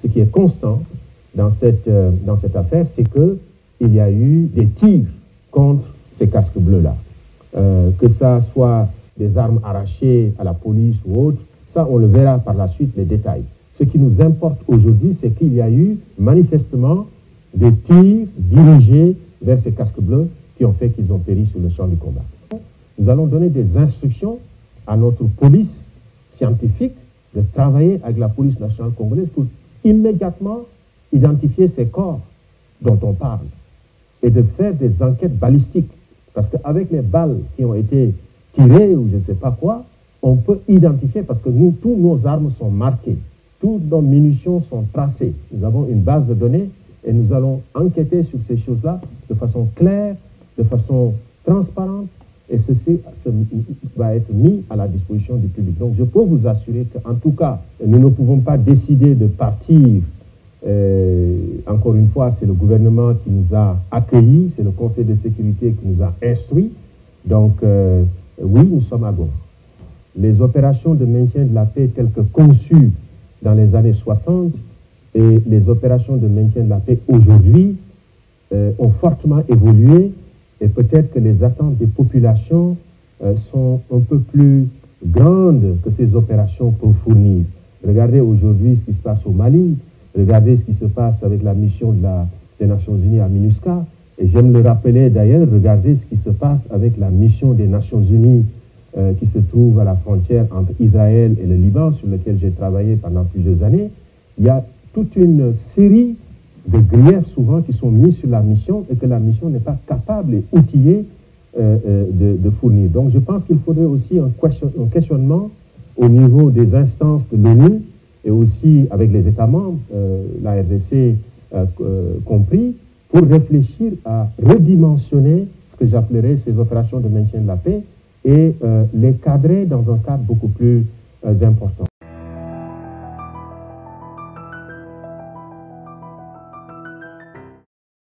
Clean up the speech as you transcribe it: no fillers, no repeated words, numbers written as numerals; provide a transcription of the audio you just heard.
ce qui est constant dans cette affaire, c'est qu'il y a eu des tirs contre ces casques bleus-là. Que ça soit des armes arrachées à la police ou autre, ça on le verra par la suite, les détails. Ce qui nous importe aujourd'hui, c'est qu'il y a eu manifestement des tirs dirigés vers ces casques bleus qui ont fait qu'ils ont péri sur le champ du combat. Nous allons donner des instructions à notre police scientifique de travailler avec la police nationale congolaise pour immédiatement identifier ces corps dont on parle et de faire des enquêtes balistiques. Parce qu'avec les balles qui ont été tirées ou je ne sais pas quoi, on peut identifier, parce que nous, tous nos armes sont marquées, toutes nos munitions sont tracées. Nous avons une base de données et nous allons enquêter sur ces choses-là de façon claire, de façon transparente, et ceci va être mis à la disposition du public. Donc je peux vous assurer qu'en tout cas, nous ne pouvons pas décider de partir. Encore une fois, c'est le gouvernement qui nous a accueillis, c'est le Conseil de sécurité qui nous a instruits. Donc oui, nous sommes à Goma. Les opérations de maintien de la paix telles que conçues dans les années 60 et les opérations de maintien de la paix aujourd'hui ont fortement évolué, et peut-être que les attentes des populations sont un peu plus grandes que ces opérations pour fournir. Regardez aujourd'hui ce qui se passe au Mali, regardez ce qui se passe avec la mission des Nations Unies à MINUSCA, et j'aime le rappeler d'ailleurs, regardez ce qui se passe avec la mission des Nations Unies qui se trouve à la frontière entre Israël et le Liban, sur lequel j'ai travaillé pendant plusieurs années. Il y a toute une série de griefs souvent qui sont mis sur la mission et que la mission n'est pas capable et outillée de fournir. Donc je pense qu'il faudrait aussi un questionnement au niveau des instances de l'ONU et aussi avec les États membres, la RDC compris, pour réfléchir à redimensionner ce que j'appellerais ces opérations de maintien de la paix et les cadrer dans un cadre beaucoup plus important.